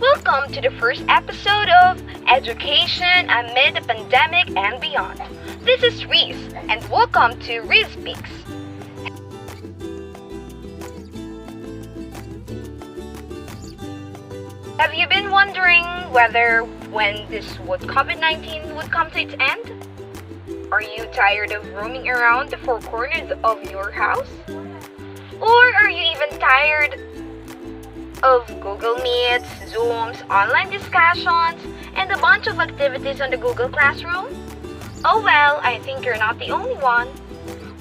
Welcome to the first episode of Education Amid the Pandemic and Beyond. This is Reese, and welcome to Reese Speaks. Have you been wondering whether when this COVID-19 would come to its end? Are you tired of roaming around the four corners of your house? Or are you even tired of Google Meets, Zooms, online discussions, and a bunch of activities on the Google Classroom? Oh well, I think you're not the only one.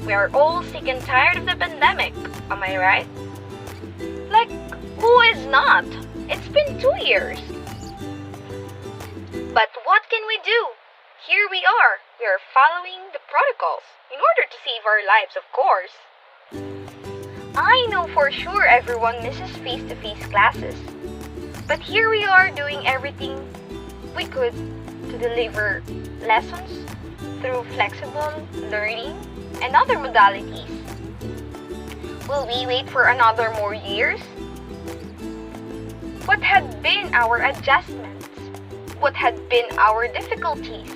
We are all sick and tired of the pandemic, am I right? Like, who is not? It's been 2 years. But what can we do? Here we are. We are following the protocols in order to save our lives, of course. I know for sure everyone misses face-to-face classes. But here we are doing everything we could to deliver lessons through flexible learning and other modalities. Will we wait for another more years? What had been our adjustments? What had been our difficulties?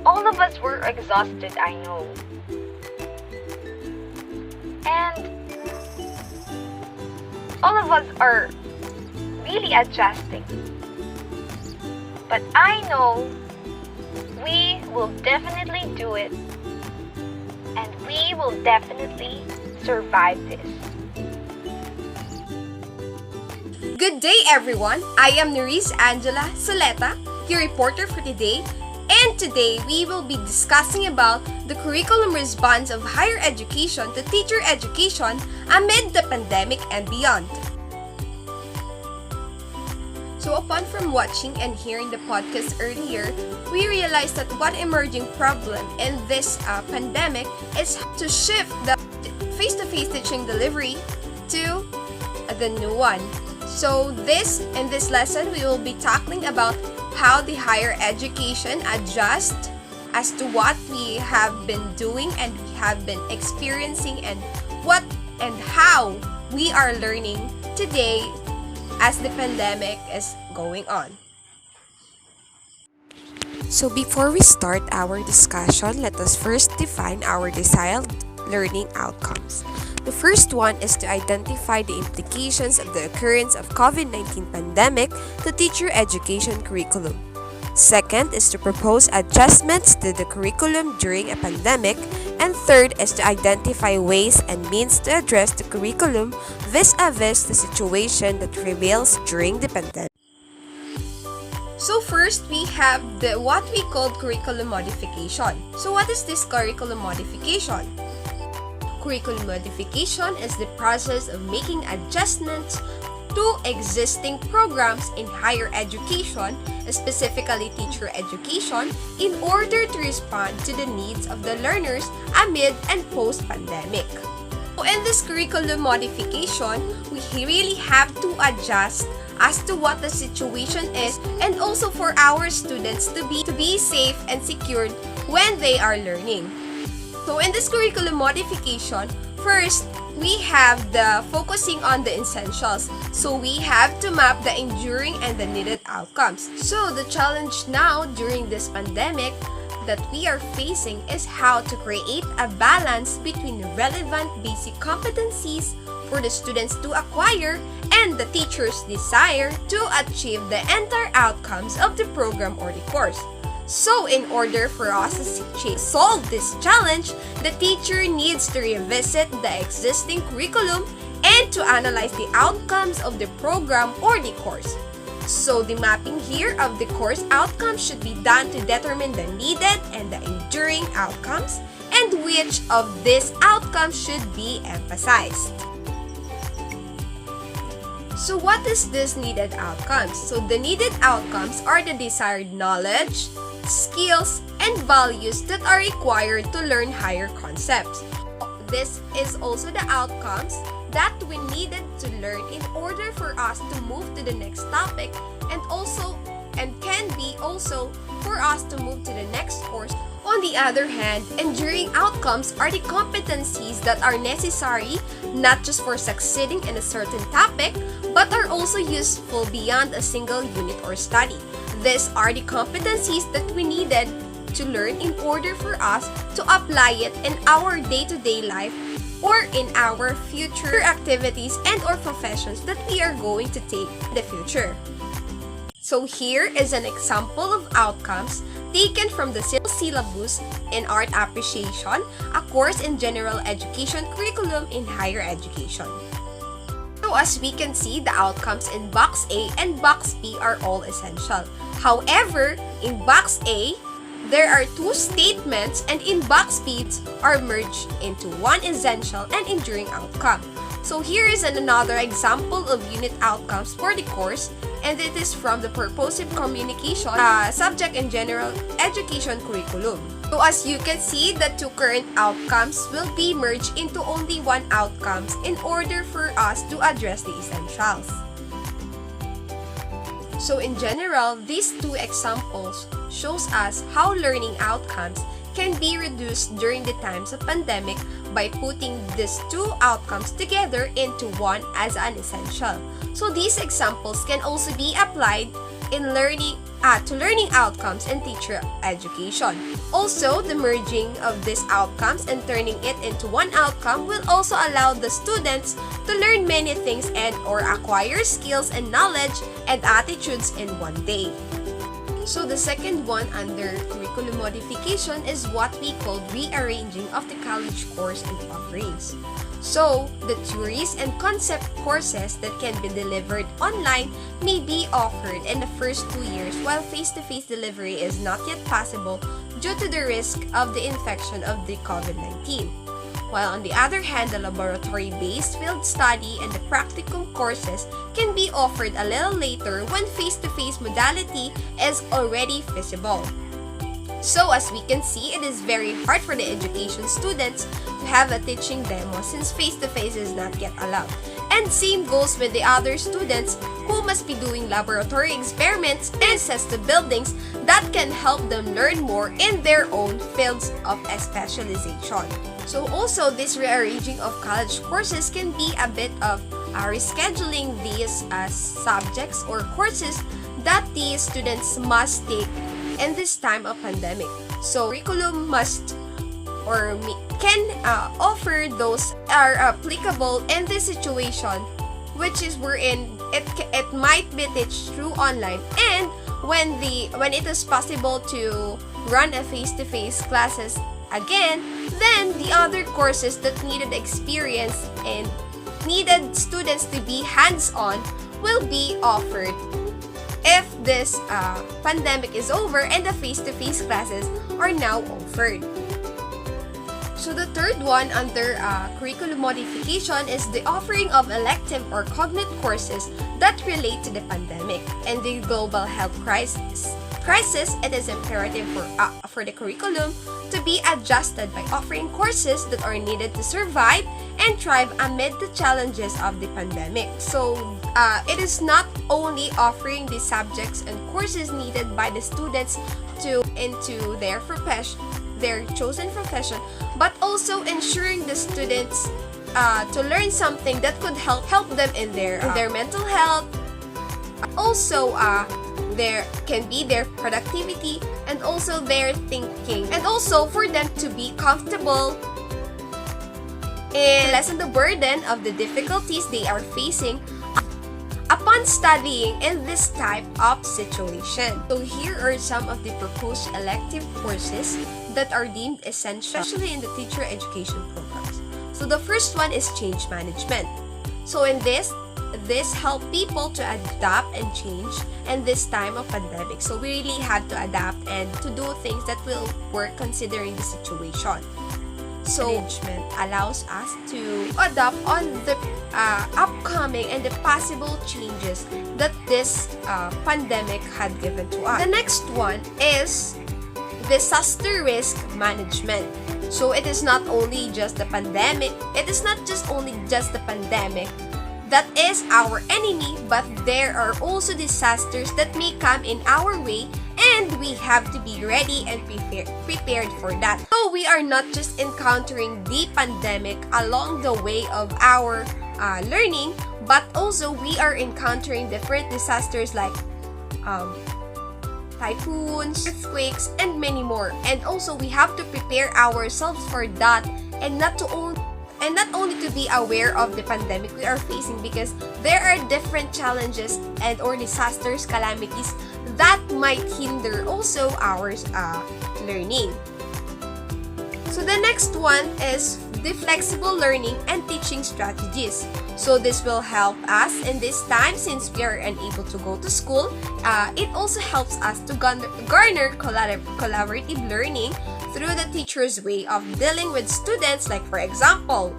All of us were exhausted, I know. And all of us are really adjusting. But I know we will definitely do it. And we will definitely survive this. Good day, everyone. I am Noreeze Angela Soleta, your reporter for today. And today, we will be discussing about the curriculum response of higher education to teacher education amid the pandemic and beyond. So upon from watching and hearing the podcast earlier, we realized that one emerging problem in this pandemic is to shift the face-to-face teaching delivery to the new one. So in this lesson, we will be tackling about how the higher education adjusts as to what we have been doing and we have been experiencing and what and how we are learning today as the pandemic is going on. So before we start our discussion, let us first define our desired learning outcomes. The first one is to identify the implications of the occurrence of COVID-19 pandemic to teacher education curriculum. Second is to propose adjustments to the curriculum during a pandemic. And third is to identify ways and means to address the curriculum vis-a-vis the situation that prevails during the pandemic. So first, we have what we call curriculum modification. So what is this curriculum modification? Curriculum modification is the process of making adjustments to existing programs in higher education, specifically teacher education, in order to respond to the needs of the learners amid and post-pandemic. So in this curriculum modification, we really have to adjust as to what the situation is and also for our students to be safe and secured when they are learning. So in this curriculum modification, first, we have the focusing on the essentials. So we have to map the enduring and the needed outcomes. So the challenge now during this pandemic that we are facing is how to create a balance between relevant basic competencies for the students to acquire and the teacher's desire to achieve the entire outcomes of the program or the course. So in order for us to solve this challenge, the teacher needs to revisit the existing curriculum and to analyze the outcomes of the program or the course. So the mapping here of the course outcomes should be done to determine the needed and the enduring outcomes and which of these outcomes should be emphasized. So what is this needed outcomes? So the needed outcomes are the desired knowledge, skills, and values that are required to learn higher concepts. This is also the outcomes that we needed to learn in order for us to move to the next topic and can be also for us to move to the next course on the other hand, enduring outcomes are the competencies that are necessary not just for succeeding in a certain topic, but are also useful beyond a single unit or study. These are the competencies that we needed to learn in order for us to apply it in our day-to-day life or in our future activities and or professions that we are going to take in the future. So here is an example of outcomes taken from the syllabus in art appreciation, a course in general education curriculum in higher education. So as we can see, the outcomes in box A and box B are all essential. However, in box A, there are two statements, and in box B are merged into one essential and enduring outcome. So here is another example of unit outcomes for the course, and it is from the purposive communication subject in general education curriculum. So as you can see, the two current outcomes will be merged into only one outcomes in order for us to address the essentials. So in general, these two examples shows us how learning outcomes can be reduced during the times of pandemic by putting these two outcomes together into one as an essential. So these examples can also be applied in learning outcomes in teacher education. Also, the merging of these outcomes and turning it into one outcome will also allow the students to learn many things and or acquire skills and knowledge and attitudes in one day. So the second one under curriculum modification is what we call rearranging of the college course and offerings. So, the theories and concept courses that can be delivered online may be offered in the first 2 years, while face-to-face delivery is not yet possible due to the risk of the infection of the COVID-19. While on the other hand, the laboratory-based field study and the practicum courses can be offered a little later when face-to-face modality is already feasible. So as we can see, it is very hard for the education students to have a teaching demo since face-to-face is not yet allowed. And same goes with the other students who must be doing laboratory experiments and access to buildings that can help them learn more in their own fields of specialization. So also, this rearranging of college courses can be a bit of rescheduling these subjects or courses that the students must take in this time of pandemic. So curriculum must or can offer those are applicable in this situation, which is wherein it might be taught through online, and when it is possible to run a face-to-face classes again, then the other courses that needed experience and needed students to be hands-on will be offered if this pandemic is over and the face-to-face classes are now offered. So the third one under curriculum modification is the offering of elective or cognate courses that relate to the pandemic and the global health crisis. It is imperative for the curriculum to be adjusted by offering courses that are needed to survive and thrive amid the challenges of the pandemic. So it is not only offering the subjects and courses needed by the students into their chosen profession, but also ensuring the students to learn something that could help them in their mental health. Also, there can be their productivity and also their thinking, and also for them to be comfortable and lessen the burden of the difficulties they are facing upon studying in this type of situation. So here are some of the proposed elective courses that are deemed essential, especially in the teacher education programs. So the first one is change management. So in this help people to adapt and change in this time of pandemic. So we really have to adapt and to do things that will work considering the situation. So management allows us to adapt on the upcoming and the possible changes that this pandemic had given to us. The next one is disaster risk management. So it is not only just the pandemic. It is not just only just the pandemic that is our enemy, but there are also disasters that may come in our way, and we have to be ready and prepared for that. So we are not just encountering the pandemic along the way of our learning, but also we are encountering different disasters like typhoons, earthquakes, and many more. And also we have to prepare ourselves for that, and not only to be aware of the pandemic we are facing, because there are different challenges and or disasters, calamities that might hinder also our learning. So the next one is the flexible learning and teaching strategies. So this will help us in this time since we are unable to go to school. It also helps us to garner collaborative learning through the teacher's way of dealing with students. Like for example,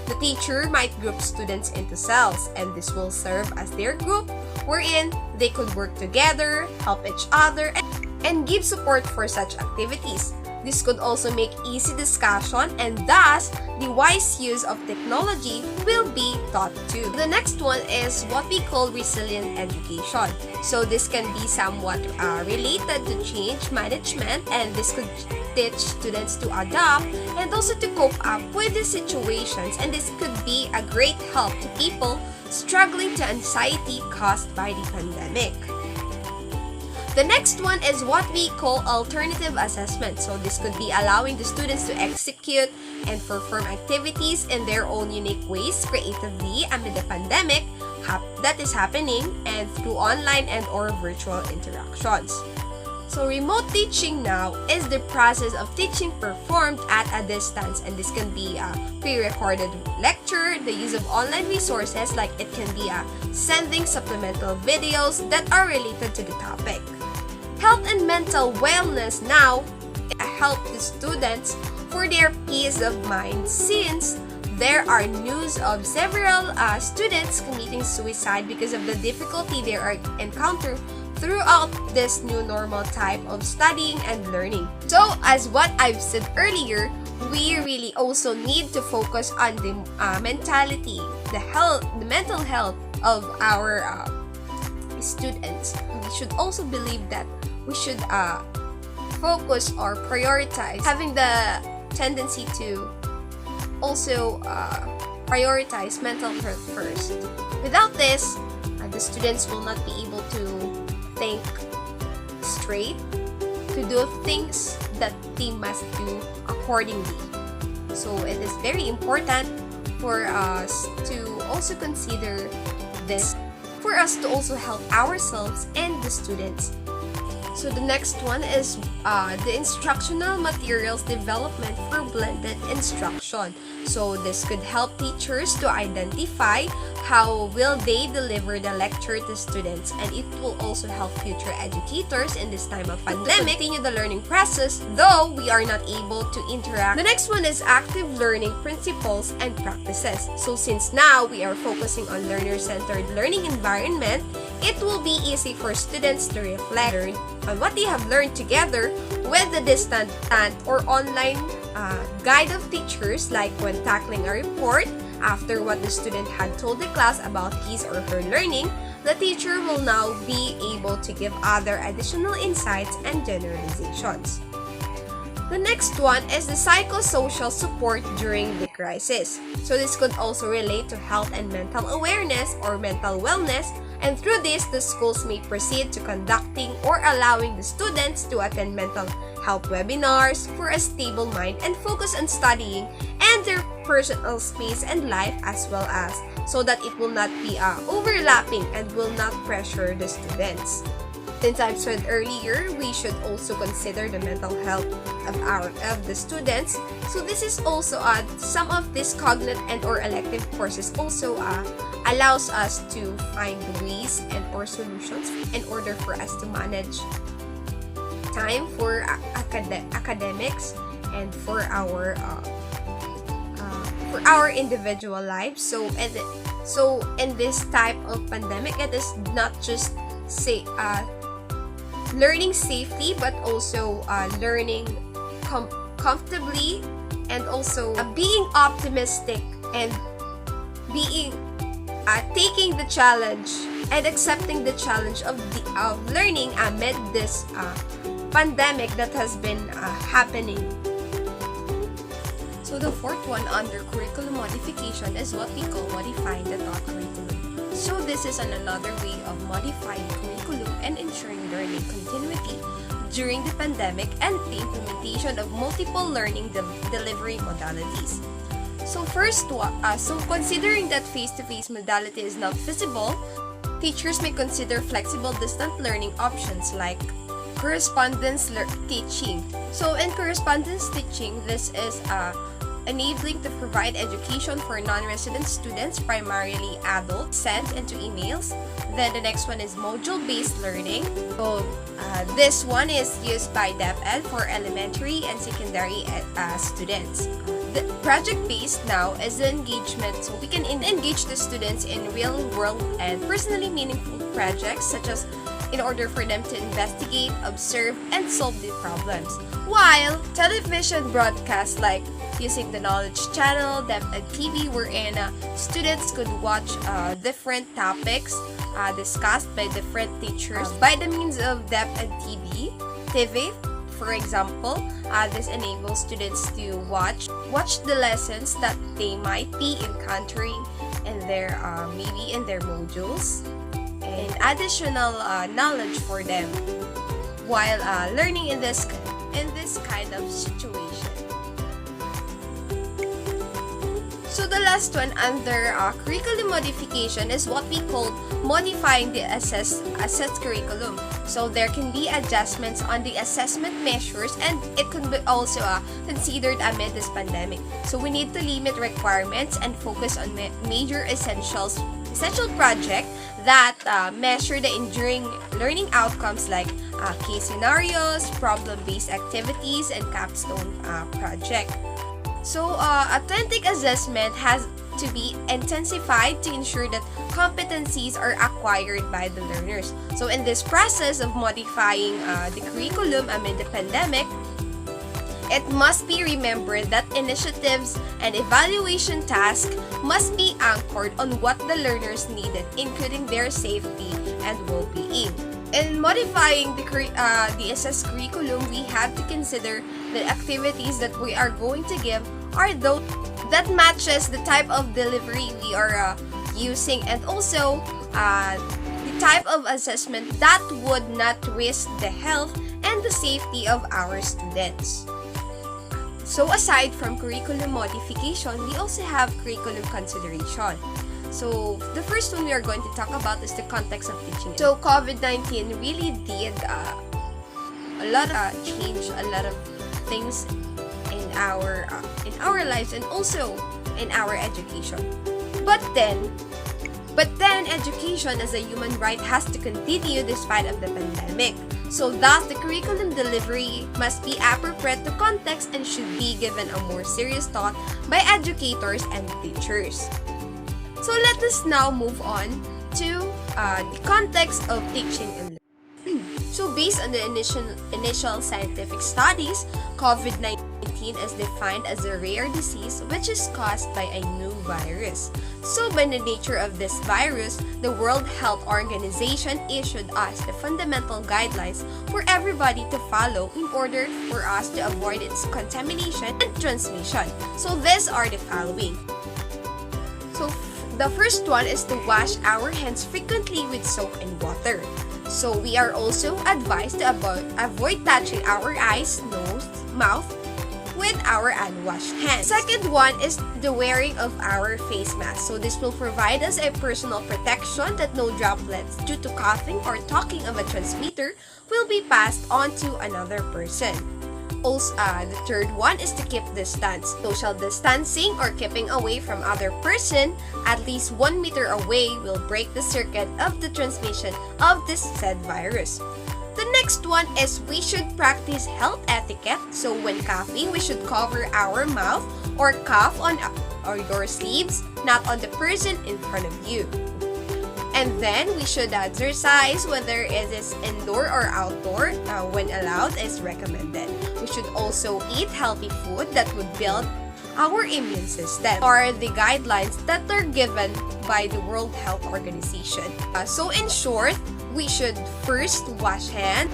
the teacher might group students into cells, and this will serve as their group wherein they could work together, help each other, and give support for such activities. This could also make easy discussion, and thus the wise use of technology will be taught too. The next one is what we call resilient education. So this can be somewhat related to change management, and this could teach students to adapt and also to cope up with the situations, and this could be a great help to people struggling to anxiety caused by the pandemic. The next one is what we call alternative assessment. So this could be allowing the students to execute and perform activities in their own unique ways creatively amid the pandemic that is happening, and through online and or virtual interactions. So remote teaching now is the process of teaching performed at a distance, and this can be a pre-recorded lecture, the use of online resources, like it can be sending supplemental videos that are related to the topic. Health and mental wellness now help the students for their peace of mind, since there are news of several students committing suicide because of the difficulty they are encountering throughout this new normal type of studying and learning. So as what I've said earlier, we really also need to focus on the mentality, the mental health of our students. We should also believe that we should focus or prioritize having the tendency to also prioritize mental health first. Without this, the students will not be able to think straight, to do things that they must do accordingly. So it is very important for us to also consider this, for us to also help ourselves and the students. So the next one is the instructional materials development for blended instruction. So this could help teachers to identify how will they deliver the lecture to students, and it will also help future educators in this time of pandemic continue the learning process, though we are not able to interact. The next one is active learning principles and practices. So since now we are focusing on learner-centered learning environment, it will be easy for students to reflect on what they have learned together with the distant or online guide of teachers, like when tackling a report. After what the student had told the class about his or her learning, the teacher will now be able to give other additional insights and generalizations. The next one is the psychosocial support during the crisis. So this could also relate to health and mental awareness or mental wellness, and through this, the schools may proceed to conducting or allowing the students to attend mental health webinars for a stable mind and focus on studying and their personal space and life, as well as so that it will not be overlapping and will not pressure the students. Since I've said earlier, we should also consider the mental health of the students. So this is also some of these cognitive and or elective courses also allows us to find ways and or solutions in order for us to manage time for academics and for our individual lives. So in this type of pandemic, it is not just learning safely, but also learning comfortably, and also being optimistic and being taking the challenge and accepting the challenge of learning amid this pandemic that has been happening. So the fourth one under curriculum modification is what we call modifying the taught curriculum. So this is another way of modifying curriculum and ensuring learning continuity during the pandemic and the implementation of multiple learning delivery modalities. So considering that face-to-face modality is not feasible, teachers may consider flexible distant learning options like correspondence teaching. So in correspondence teaching, this is enabling to provide education for non-resident students, primarily adults, sent into emails. Then the next one is module-based learning. So this one is used by DepEd for elementary and secondary students. The project-based now is the engagement, so we can engage the students in real-world and personally meaningful projects, such as in order for them to investigate, observe, and solve the problems. While television broadcasts like using the Knowledge Channel, DepEd TV, wherein students could watch different topics discussed by different teachers by the means of DepEd TV. For example, this enables students to watch the lessons that they might be encountering in their maybe in their modules, and additional knowledge for them while learning in this kind of situation. So the last one under curriculum modification is what we call modifying the assessed curriculum. So there can be adjustments on the assessment measures, and it could be also considered amid this pandemic. So we need to limit requirements and focus on major essential projects that measure the enduring learning outcomes like case scenarios, problem-based activities, and capstone project. So, authentic assessment has to be intensified to ensure that competencies are acquired by the learners. So, in this process of modifying the curriculum amid the pandemic, it must be remembered that initiatives and evaluation tasks must be anchored on what the learners needed, including their safety and well-being. In modifying the assessed curriculum, we have to consider the activities that we are going to give are those that matches the type of delivery we are using, and also the type of assessment that would not risk the health and the safety of our students. So aside from curriculum modification, we also have curriculum consideration. So the first one we are going to talk about is the context of teaching. So COVID-19 really did a lot of change, a lot of things in our lives and also in our education. But then education as a human right has to continue despite of the pandemic. So thus, the curriculum delivery must be appropriate to context and should be given a more serious thought by educators and teachers. So let us now move on to the context of teaching and learning. So based on the initial scientific studies, COVID-19 is defined as a rare disease which is caused by a new virus. So by the nature of this virus, the World Health Organization issued us the fundamental guidelines for everybody to follow in order for us to avoid its contamination and transmission. So these are the following. So the first one is to wash our hands frequently with soap and water. So we are also advised to avoid touching our eyes, nose, mouth with our unwashed hands. Second one is the wearing of our face mask. So this will provide us a personal protection that no droplets due to coughing or talking of a transmitter will be passed on to another person. Also, the third one is to keep distance. Social distancing or keeping away from other person at least 1 meter away will break the circuit of the transmission of this said virus. The next one is we should practice health etiquette. So when coughing, we should cover our mouth or cough on your sleeves, not on the person in front of you. And then we should exercise, whether it is indoor or outdoor, when allowed is recommended. We should also eat healthy food that would build our immune system, are the guidelines that are given by the World Health Organization. So in short, we should first wash hands,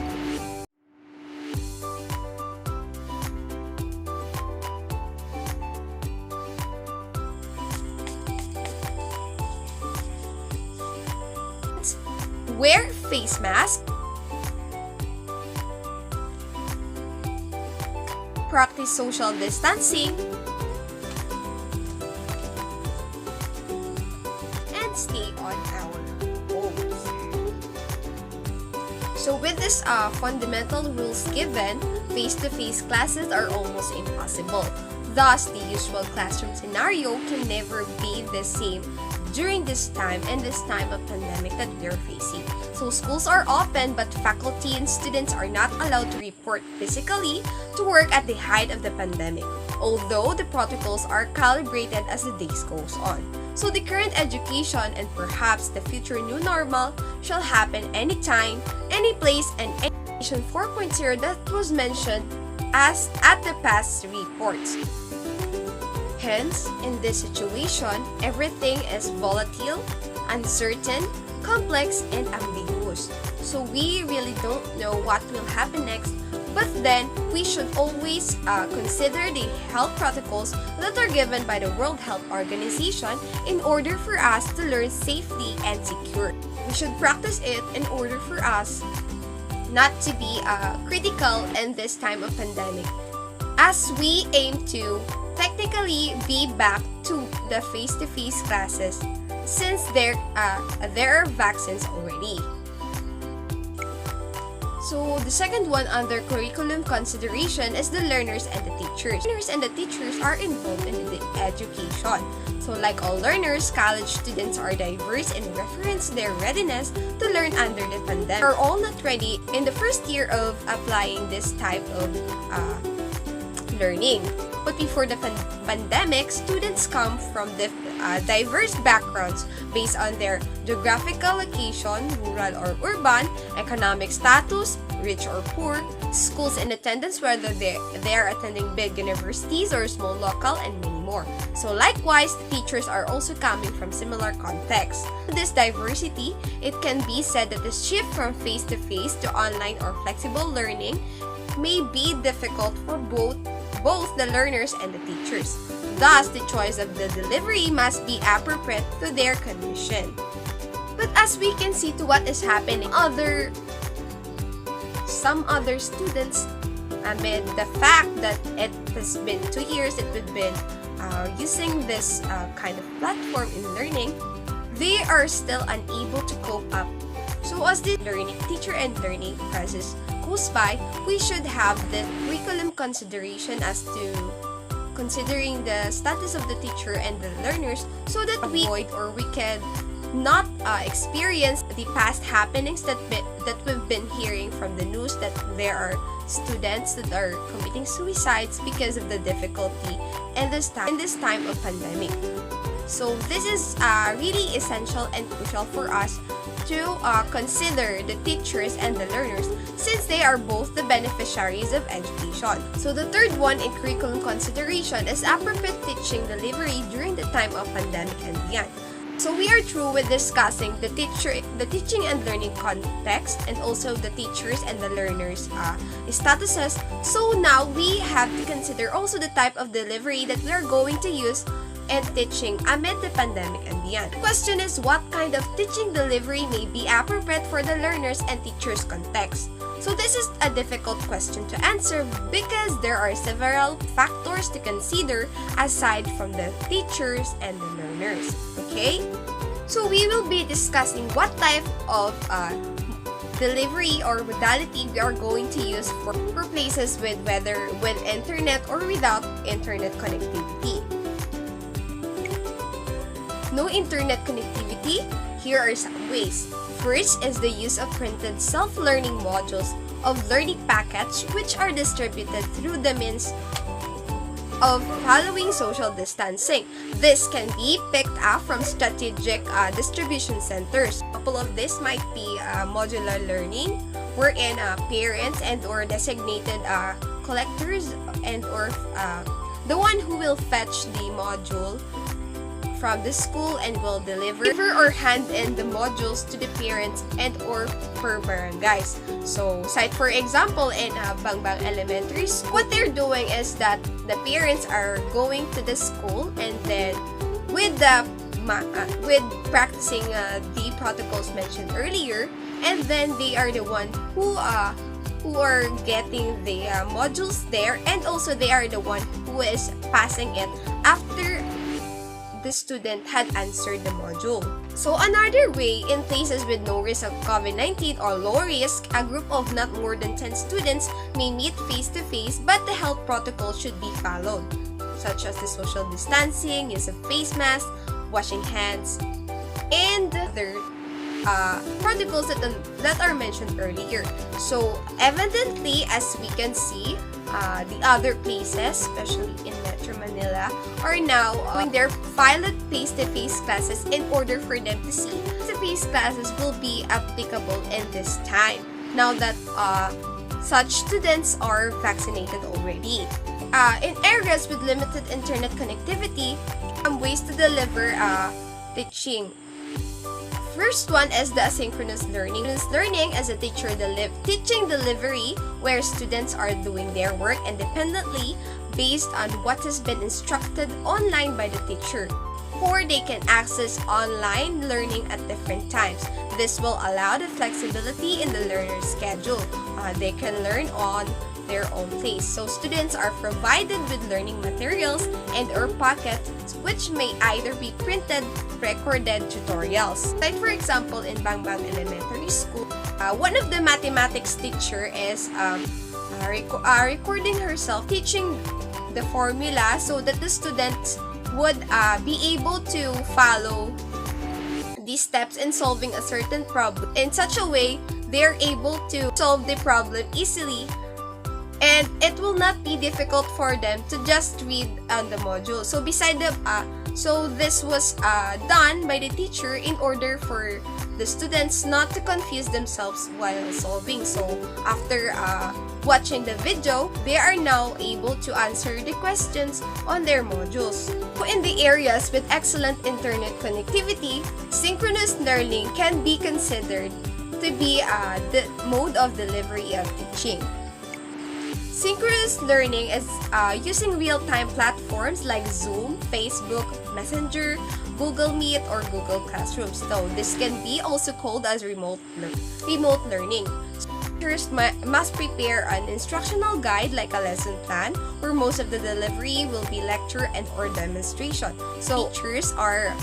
wear face mask, practice social distancing, and stay on our homes. So with this fundamental rules given, face-to-face classes are almost impossible. Thus, the usual classroom scenario can never be the same during this time and this time of pandemic that we are facing. So schools are open, but faculty and students are not allowed to report physically to work at the height of the pandemic, although the protocols are calibrated as the days goes on. So the current education and perhaps the future new normal shall happen anytime, any place, and any Education 4.0 that was mentioned as at the past reports. Hence, in this situation, everything is volatile, uncertain, complex, and ambiguous. So we really don't know what will happen next, but then we should always consider the health protocols that are given by the World Health Organization in order for us to learn safely and secure. We should practice it in order for us not to be critical in this time of pandemic, as we aim to technically be back to the face-to-face classes since there are vaccines already. So the second one under curriculum consideration is the learners and the teachers. Learners and the teachers are involved in the education. So like all learners, college students are diverse in reference to their readiness to learn under the pandemic. Are all not ready in the first year of applying this type of learning. But before the pandemic, students come from diverse backgrounds based on their geographical location, rural or urban, economic status, rich or poor, schools in attendance, whether they are attending big universities or small local, and many more. So likewise, the teachers are also coming from similar contexts. This diversity, it can be said that the shift from face-to-face to online or flexible learning may be difficult for both the learners and the teachers. Thus, the choice of the delivery must be appropriate to their condition. But as we can see to what is happening, some other students, amid the fact that it has been 2 years that we've been using this kind of platform in learning, they are still unable to cope up. So as the teacher and learning process goes by, we should have the curriculum consideration as to considering the status of the teacher and the learners, so that we avoid or we can not experience the past happenings that we've been hearing from the news, that there are students that are committing suicides because of the difficulty in this time of pandemic. So this is really essential and crucial for us to consider the teachers and the learners, since they are both the beneficiaries of education. So the third one in curriculum consideration is appropriate teaching delivery during the time of pandemic and beyond. So we are through with discussing the teaching and learning context, and also the teachers and the learners statuses. So now we have to consider also the type of delivery that we are going to use and teaching amid the pandemic and beyond. The question is, what kind of teaching delivery may be appropriate for the learners and teachers context? So this is a difficult question to answer because there are several factors to consider aside from the teachers and the learners. Okay? So we will be discussing what type of delivery or modality we are going to use for places with whether with internet or without internet connectivity. No internet connectivity? Here are some ways. First is the use of printed self-learning modules of learning packets, which are distributed through the means of following social distancing. This can be picked up from strategic distribution centers. A couple of this might be modular learning, wherein parents and or designated collectors and or the one who will fetch the module from the school and will deliver or hand in the modules to the parents and or per barangays. So, cite for example in Bangbang Elementary School, what they're doing is that the parents are going to the school and then with with practicing the protocols mentioned earlier, and then they are the one who are getting the modules there, and also they are the one who is passing it after the student had answered the module. So another way, in places with no risk of COVID-19 or low risk, a group of not more than 10 students may meet face-to-face, but the health protocol should be followed, such as the social distancing, use of face masks, washing hands, and other protocols that are mentioned earlier. So evidently, as we can see, the other places, especially in Metro Manila, are now doing their pilot face-to-face classes in order for them to see face-to-face classes will be applicable in this time, now that such students are vaccinated already. In areas with limited internet connectivity, ways to deliver teaching. First one is the asynchronous learning. Asynchronous learning is a teaching delivery where students are doing their work independently based on what has been instructed online by the teacher, or they can access online learning at different times. This will allow the flexibility in the learner's schedule. They can learn on their own pace. So students are provided with learning materials and or pockets which may either be printed, recorded tutorials. Like for example, in Bangbang Elementary School, one of the mathematics teacher is recording herself teaching the formula so that the students would be able to follow these steps in solving a certain problem. In such a way, they're able to solve the problem easily, and it will not be difficult for them to just read on the module. So so this was done by the teacher in order for the students not to confuse themselves while solving. So after watching the video, they are now able to answer the questions on their modules. In the areas with excellent internet connectivity, synchronous learning can be considered to be the mode of delivery of teaching. Synchronous learning is using real-time platforms like Zoom, Facebook, Messenger, Google Meet, or Google Classroom. So this can be also called as remote learning. Teachers must prepare an instructional guide like a lesson plan, where most of the delivery will be lecture and or demonstration. So teachers are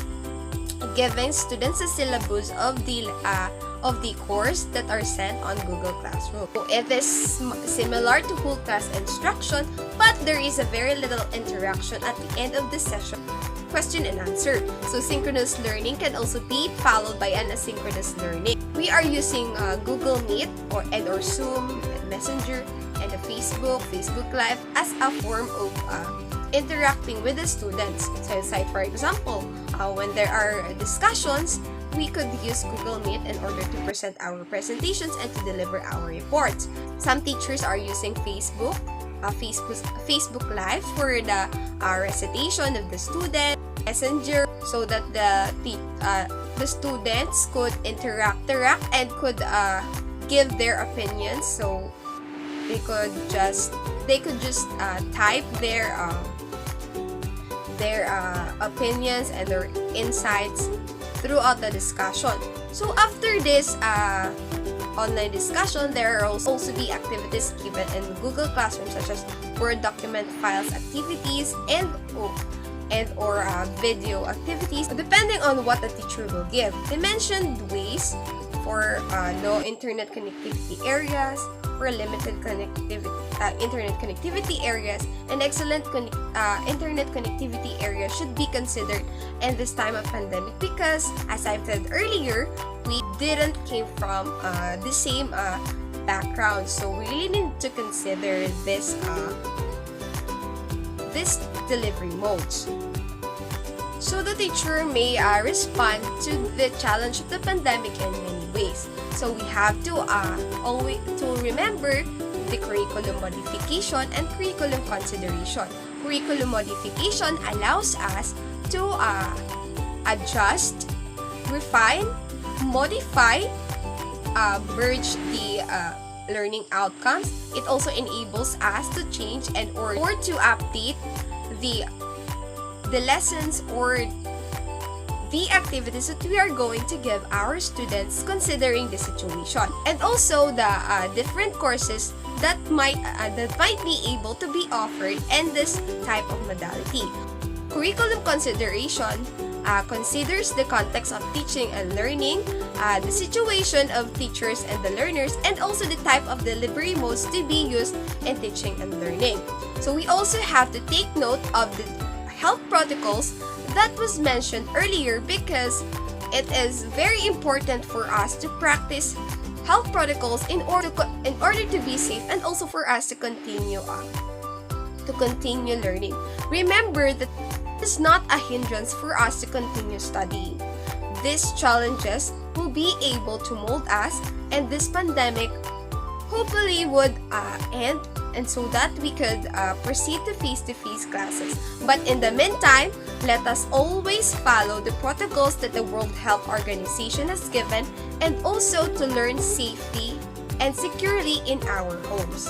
giving students a syllabus of the course that are sent on Google Classroom. So it is similar to whole class instruction, but there is a very little interaction at the end of the session, question and answer. So synchronous learning can also be followed by an asynchronous learning. We are using Google Meet or Zoom, Messenger, and Facebook Live as a form of interacting with the students. So cite for example, when there are discussions, we could use Google Meet in order to present our presentations and to deliver our reports. Some teachers are using Facebook Live for the recitation of the student, Messenger, so that the students could interact and could give their opinions. So they could just type their opinions and their insights throughout the discussion. So after this online discussion, there will also be activities given in Google Classroom, such as Word document files activities and or video activities, depending on what the teacher will give. They mentioned ways for no internet connectivity areas, for limited internet connectivity areas, and excellent internet connectivity areas should be considered in this time of pandemic, because as I've said earlier, we didn't came from the same background, so we really need to consider this delivery modes. So the teacher may respond to the challenge of the pandemic in many ways. So we have to always to remember the curriculum modification and curriculum consideration. Curriculum modification allows us to adjust, refine, modify, merge the learning outcomes. It also enables us to change and or to update the lessons or the activities that we are going to give our students considering the situation, and also the different courses that might be able to be offered in this type of modality. Curriculum consideration considers the context of teaching and learning, the situation of teachers and the learners, and also the type of delivery modes to be used in teaching and learning. So we also have to take note of the health protocols that was mentioned earlier, because it is very important for us to practice health protocols in order to be safe, and also for us to continue learning. Remember that is not a hindrance for us to continue studying. These challenges will be able to mold us, and this pandemic hopefully would end, and so that we could proceed to face-to-face classes. But in the meantime, let us always follow the protocols that the World Health Organization has given, and also to learn safely and securely in our homes.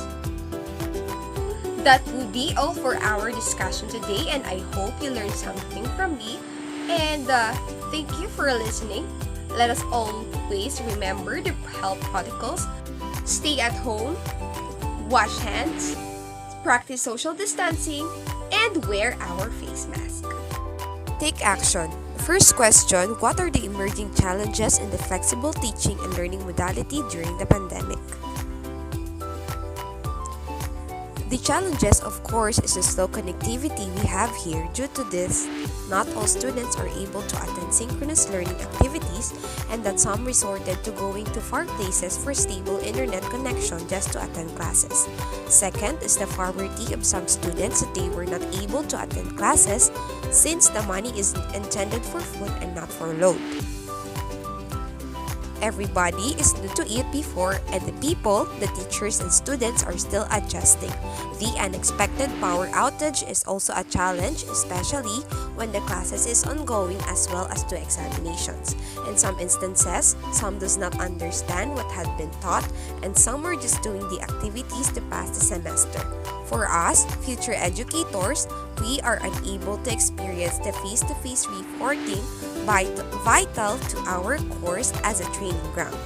That would be all for our discussion today, and I hope you learned something from me. And thank you for listening. Let us always remember the health protocols. Stay at home, wash hands, practice social distancing, and wear our face mask. Take action. First question, what are the emerging challenges in the flexible teaching and learning modality during the pandemic? The challenges, of course, is the slow connectivity we have here. Due to this, not all students are able to attend synchronous learning activities, and that some resorted to going to far places for stable internet connection just to attend classes. Second is the poverty of some students that they were not able to attend classes since the money is intended for food and not for load. Everybody is new to it before, and the people, the teachers and students are still adjusting. The unexpected power outage is also a challenge, especially when the classes is ongoing as well as to examinations. In some instances, some does not understand what had been taught, and some are just doing the activities to pass the semester. For us, future educators, we are unable to experience the face-to-face reporting vital to our course as a training ground.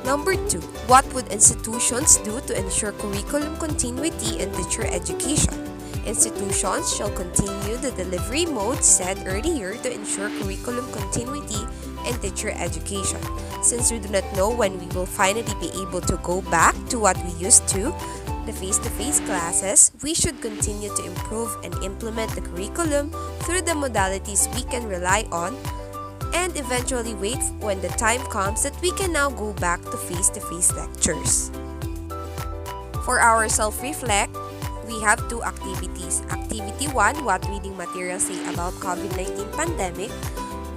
Number 2, what would institutions do to ensure curriculum continuity in teacher education? Institutions shall continue the delivery mode said earlier to ensure curriculum continuity in teacher education. Since we do not know when we will finally be able to go back to what we used to, the face-to-face classes, we should continue to improve and implement the curriculum through the modalities we can rely on, and eventually wait when the time comes that we can now go back to face-to-face lectures. For our self-reflect, we have 2 activities. Activity 1, what reading materials say about COVID-19 pandemic,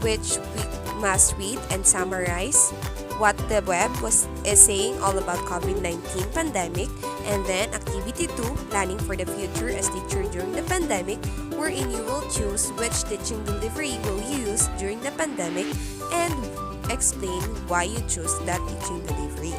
which we must read and summarize what the web is saying all about COVID-19 pandemic. And then activity 2, planning for the future as teacher during the pandemic, wherein you will choose which teaching delivery will you use during the pandemic and explain why you choose that teaching delivery.